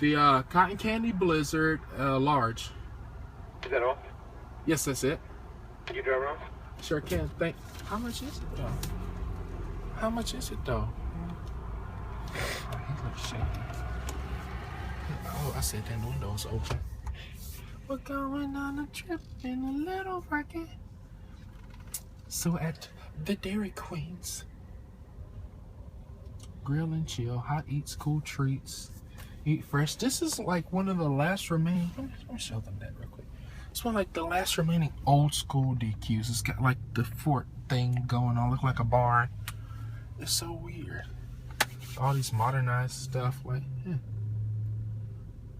The cotton candy blizzard, large. Is that all? Yes, that's it. Can you drive around? Sure can. How much is it though? How much is it though? Oh, he looks shaky. Oh, I said that window's open. We're going on a trip in a little rocket. So at the Dairy Queens. Grill and chill, hot eats, cool treats, eat fresh. This is like one of the last remaining. Let me show them that real quick. It's one of like the last remaining old school DQs. It's got like the fort thing going on, look like a barn. It's so weird. All these modernized stuff, like,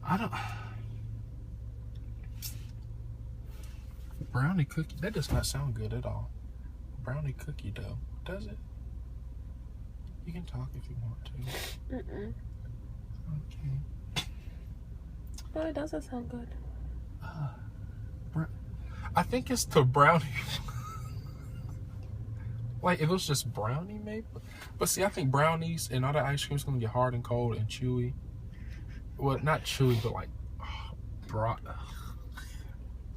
I don't. Brownie cookie. That does not sound good at all. Brownie cookie dough, does it? You can talk if you want to. Okay. No, it doesn't sound good. I think it's the brownie. Like, if it was just brownie, maybe. But see, I think brownies and all that ice cream is going to get hard and cold and chewy. Well, not chewy, but like, broad.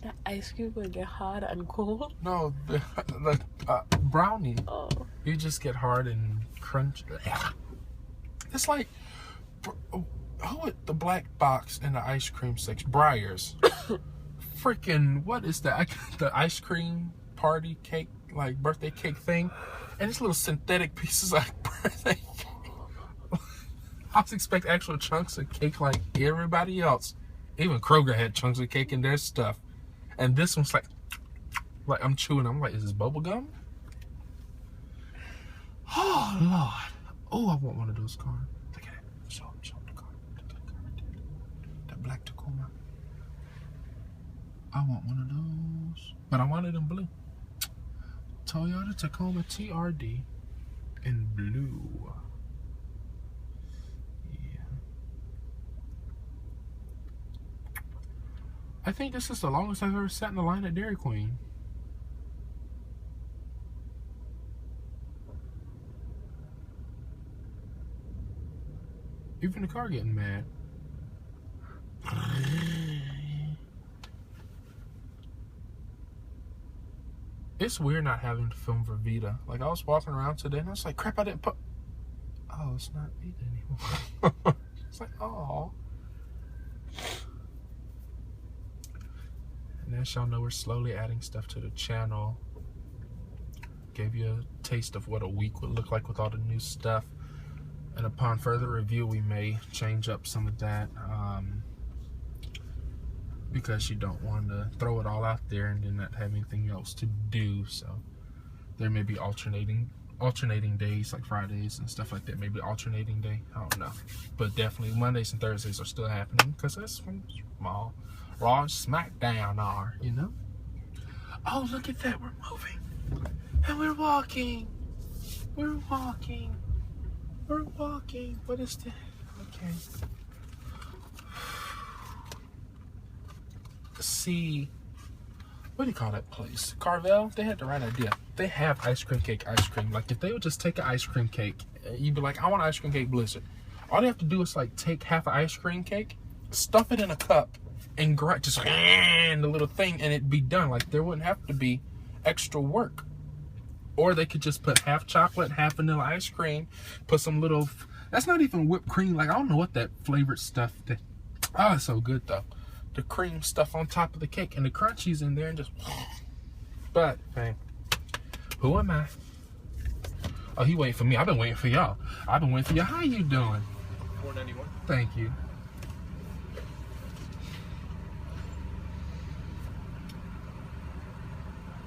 The ice cream will get hard and cold? No, the brownie. Oh. You just get hard and crunchy. It's like, the black box in the ice cream section? Breyers. Freaking, what is that? The ice cream party cake, like birthday cake thing. And it's little synthetic pieces like birthday cake. I was expecting actual chunks of cake like everybody else. Even Kroger had chunks of cake in their stuff. And this one's like I'm chewing. I'm like, is this bubble gum? Oh, Lord. Oh, I want one of those cars. Look at it. Show the car. That black Tacoma. I want one of those. But I wanted in blue. Toyota Tacoma TRD in blue. I think this is the longest I've ever sat in the line at Dairy Queen. Even the car getting mad. It's weird not having to film for Vita. Like, I was walking around today and I was like, crap, I didn't put... Oh, it's not Vita anymore. It's like, oh. And as y'all know, we're slowly adding stuff to the channel. Gave you a taste of what a week would look like with all the new stuff. And upon further review, we may change up some of that. Because you don't want to throw it all out there and then not have anything else to do. So there may be alternating days, like Fridays and stuff like that. Maybe alternating day, I don't know. But definitely Mondays and Thursdays are still happening because that's when small Raw and SmackDown are, you know. Oh, look at that, we're moving and we're walking. What is that? Okay. See, what do you call that place? Carvel? They had the right idea. They have ice cream cake ice cream. Like, if they would just take an ice cream cake, you'd be like, I want an ice cream cake blizzard. All they have to do is like take half an ice cream cake, stuff it in a cup, and just the little thing, and it'd be done. Like, there wouldn't have to be extra work. Or they could just put half chocolate, half vanilla ice cream, put some little, that's not even whipped cream. Like, I don't know what that flavored stuff, it's so good though. The cream stuff on top of the cake and the crunchies in there and just, but, hey, who am I? Oh, he waiting for me. I've been waiting for y'all. How you doing? 491. Thank you.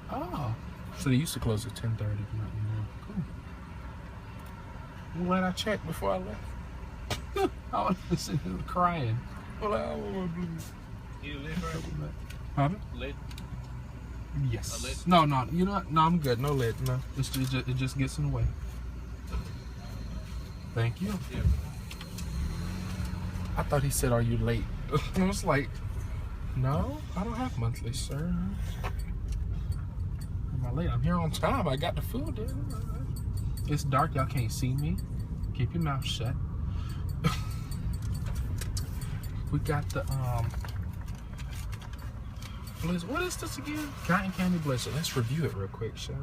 Oh, so they used to close at 10:30, but not anymore. Cool. I'm glad I checked before I left. I was sitting here crying. Well, I want blue. Need a lid, right? Pardon? Lid? Yes. A lid? No, you know what? No, I'm good. No lid. No, it just gets in the way. Thank you. Yeah. I thought he said, "Are you late?" I was like, "No, I don't have monthly, sir. Am I late? I'm here on time. I got the food in. It's dark. Y'all can't see me. Keep your mouth shut." We got the Blizzard. What is this again? Cotton Candy Blizzard. Let's review it real quick, shall we?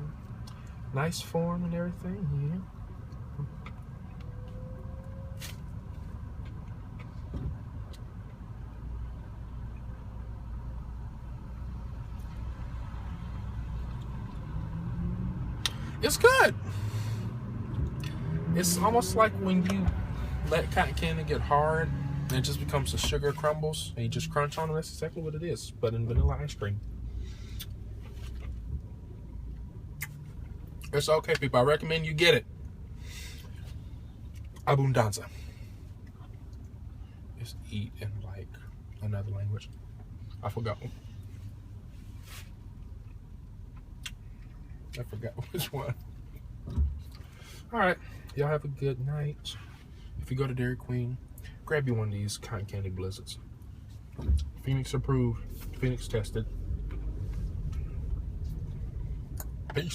Nice form and everything here. It's good. It's almost like when you let cotton candy get hard and it just becomes the sugar crumbles and you just crunch on it. That's exactly what it is, but in vanilla ice cream. It's okay, people. I recommend you get it. Abundanza. It's eat in like another language. I forgot. I forgot which one. All right, y'all have a good night. If you go to Dairy Queen, grab you one of these cotton candy blizzards. Phoenix approved, Phoenix tested. Peace.